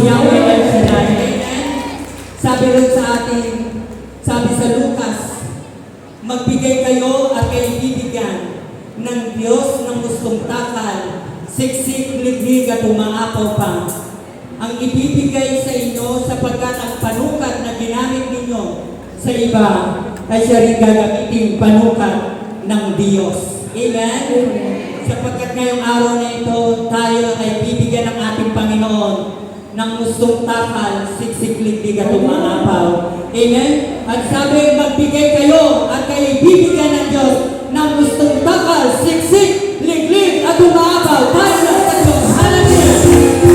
Yahweh El Shaddai. Amen? Sabi rin sa ating, sabi sa Lucas, magbigay kayo at kayo bibigyan ng Diyos ng gustong takal, siksik, liglig at umaapaw pa. Ang ibibigay sa inyo sapagkat ang panukat na ginamit ninyo sa iba ay siya rin gagamitin panukat ng Diyos. Amen? Sapagkat ngayong araw na ito, tayo ay bibigyan ng ating Panginoon ng gustong takal, siksik, liglig at umaapaw. Amen? At sabi, magbigay kayo at kayo bibigyan ng Diyos ng gustong takal, siksik, liglig at umaapaw. Tayo na sa Diyos. Hallelujah!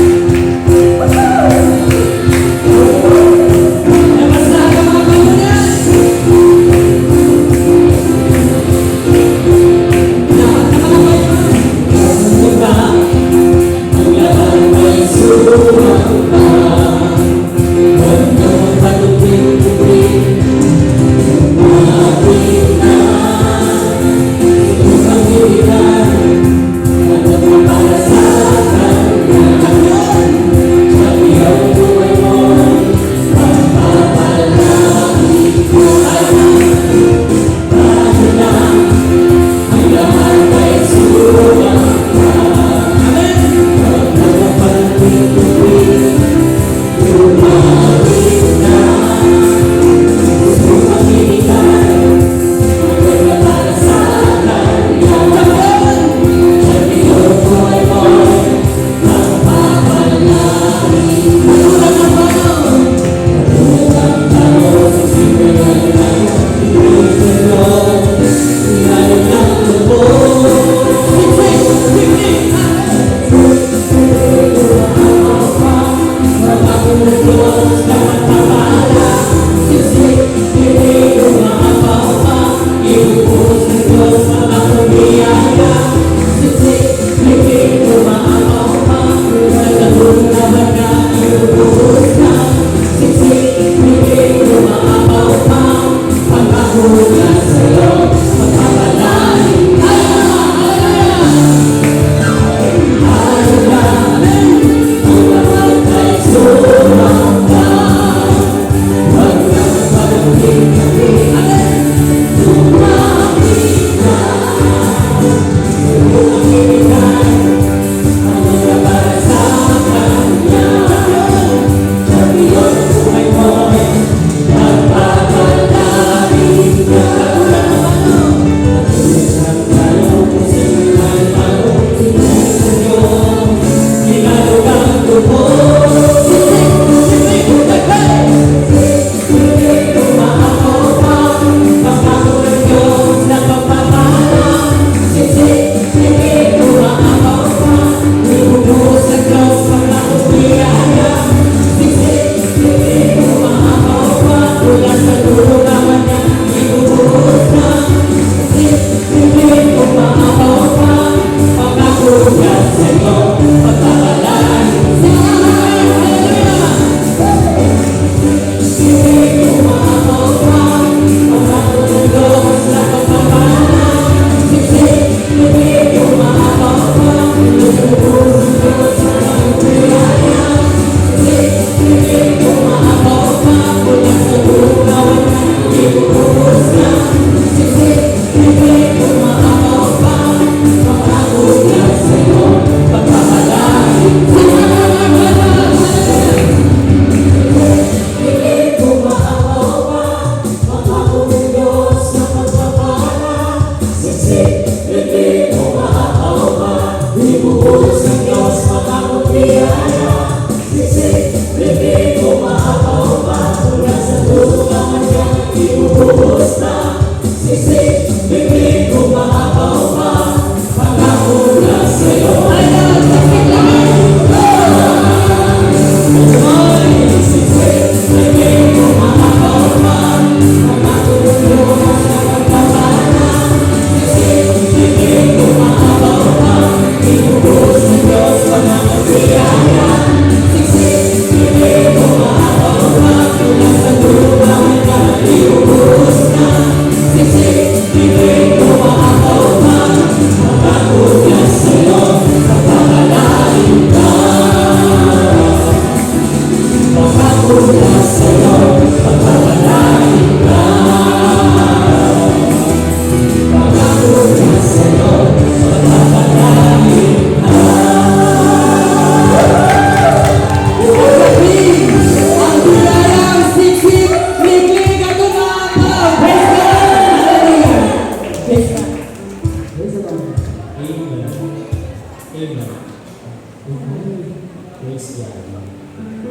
Praise God.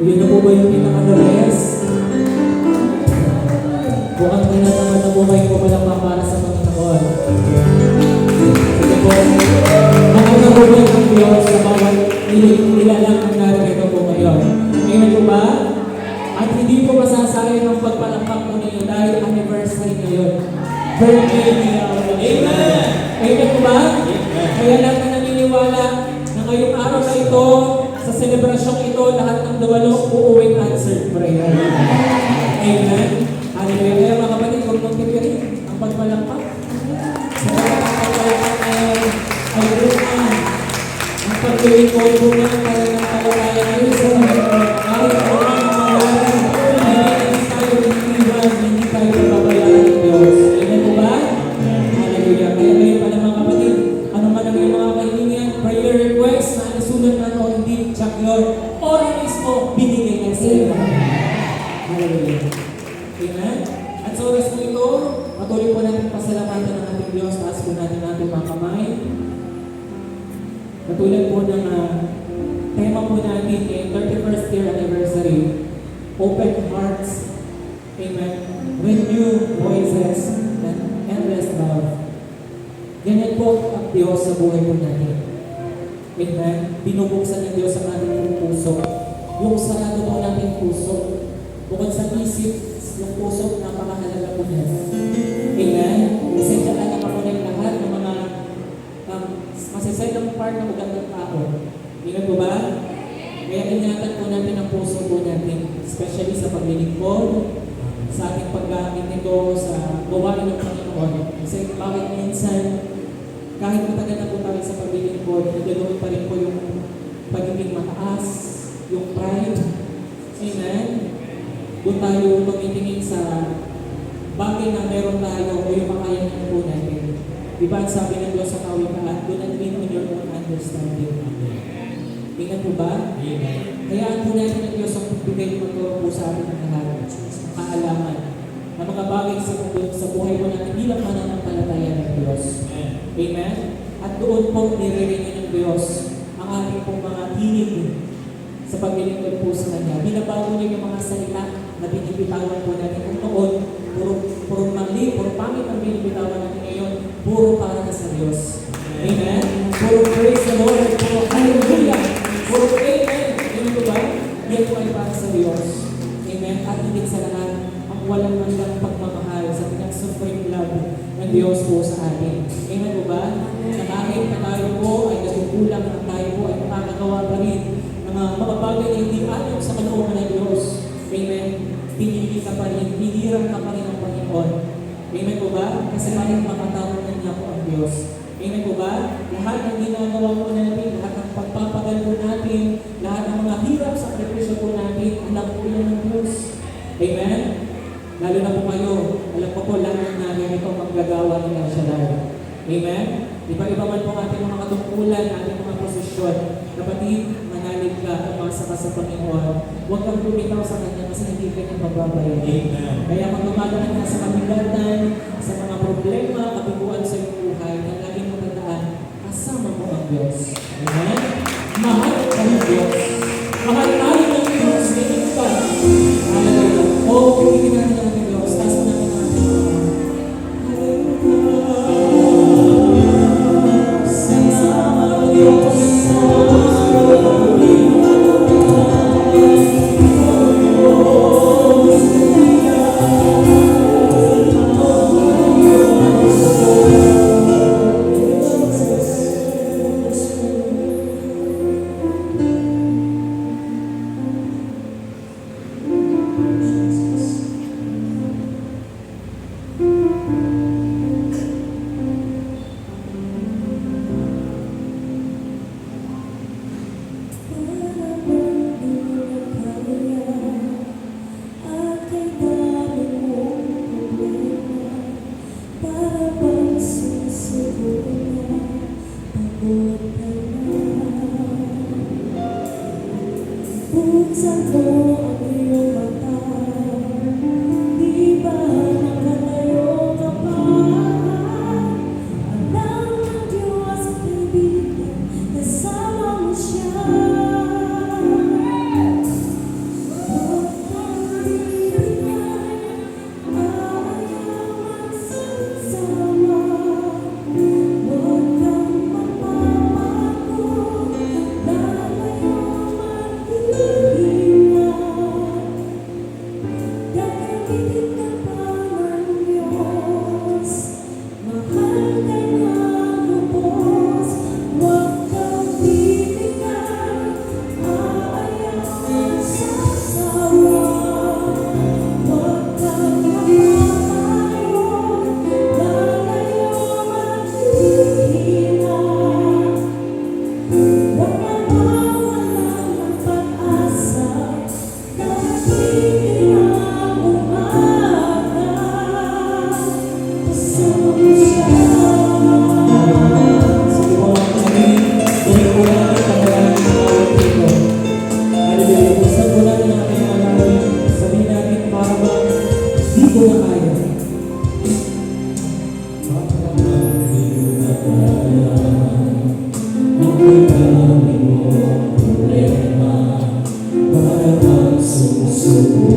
Yun na po ba yung pinaka-the-best? Mukhang tinatamad na po kayo pumalakpak para sa Panginoon. Sige po, makakabuhay ng Diyos sa bawat nilalang ang narito po ngayon. Ngayon po ba? At hindi po masasayang ang pagpalakpak po ninyo dahil anniversary ngayon. Birthday niya. Amen! Amen po ba? Kaya lahat na naniniwala na ngayong araw na ito, sa selebrasyong ito, lahat ng dawalo uuwing answered prayer. Amen? Hallelujah. Kaya mga kapatid, huwag mong pipirin ang pagpalakpak. Sa pagpalakpak ngayon, ay runa. Ang paglilingkod po niya ang pananampalataya ngayon sa Panginoon. Kahit po ang mangyari, hindi tayo iniiwan, hindi tayo papabayaan ng Diyos. Amen po ba? Hallelujah. Kaya ngayon pala mga kapatid, ano man ang iyong mga kahilingan, prayer request, na isulat man o hindi, check yun. Oras mismo, binigay na sa iyo. Hallelujah. Amen? At sa oras po ito, patuloy po natin pasalamatan ng ating Diyos. Taas po natin ating mga kamay. Katulad po ng tema po natin in 31st year anniversary, Open Hearts, Amen, Renew Voices, and Endless Love. Ganyan po ang Diyos sa buhay po natin. Amen? Binubuksan ng Diyos ang ating puso. Yung sarado po nating puso. Bukod sa isip, yung puso, napakahalaga po yan. Amen? Masasyalan ako na yung lahat ng mga masasayang part ng magandang tao. Ingat po ba? Kaya ingatan po natin ang puso po natin, especially sa paglilingkod, sa ating paggamit nito sa gawain ng Panginoon. Kasi bakit minsan, kahit matagal na po tayo sa paglilingkod, nagdaloon pa rin po yung pagiging mataas, yung pride. Amen? Doon tayo tumitingin sa bagay na meron tayo o yung makayanan po natin. Diba ang sabi ng Diyos sa kawikaan, do not lean on your own understanding. Tingnan po ba? Amen. Hayaan po natin ang Diyos ang bigay magturo po sa atin ng lahat. Kaalaman na mga bagay sa buhay po natin bilang mananampalataya ng Diyos. Amen? At doon po nire-renew ng Diyos ang ating pong mga tinig sa paglilingkod po sa Kanya. Binabago niya yung mga salita na binibitawan po natin kung noon, puro mali, puro pangit ang binibitawan natin ngayon, puro para na sa Diyos. Amen? Puro praise the Lord, puro hallelujah, puro amen. Amen po ba? Yan po ay para sa Diyos. Amen? At hindi sa lahat, ang walang mandang pagmamahal sa pinag-supreme love ng Diyos po sa atin. Amen po ba? Na kahit na tayo po ay nagkukulang na tayo po ay makakagawa pa rin ng mga bagay na hindi ayon sa kalooban ng Diyos. Amen? Pinili ka pa rin, hiniram ka pa rin ng Panginoon. Amen po ba? Kasi bakit makatawag na niya po ang Diyos. Amen po ba? Lahat ng ginagawa po natin, lahat ng pagpapagal po natin, lahat ng mga hirap, sakripisyo po natin, alam po yan ng Diyos. Amen? Lalo na po kayo, alam ko po lahat na ganito maggagawa nila siya lalo. Amen? Iba-iba man po ating mga katungkulan, ating mga posisyon. Kapatid, manalig ka, umasa ka sa Panginoon. Huwag kang bumitaw sa Kanya kasi hindi ka niya pababayan. Amen. Kaya kung dumadaan ka sa kabigatan, sa mga problema, kabiguan sa iyong buhay, na laging matandaan, kasama mo ang Diyos. Amen? Mahal ka ng Diyos. Mahal tayo ng Diyos. Ganyan ka. Hallelujah. O, pumigin natin ang ating Diyos. Taas mo natin ang ating mga. Sama ng Diyos. Buksan mo ang iyong mata, di ba nakatayo ka pa? Alam ng Diyos at kaibigan, kasama mo siya.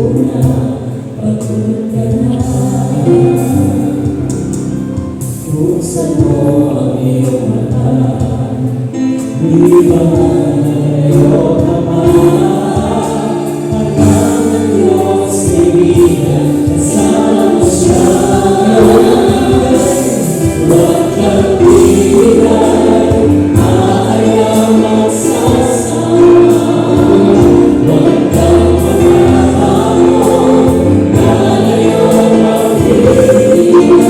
na, pagod ka na. Buksan mo ang iyong mata, di ba nalayo ka pa? Alam ng Diyos, kaibigan, kasama mo siya. Huwag kang bibigay, ayaw magsasama. Huwag kang magkakaroon, lalayo ang kaibigan.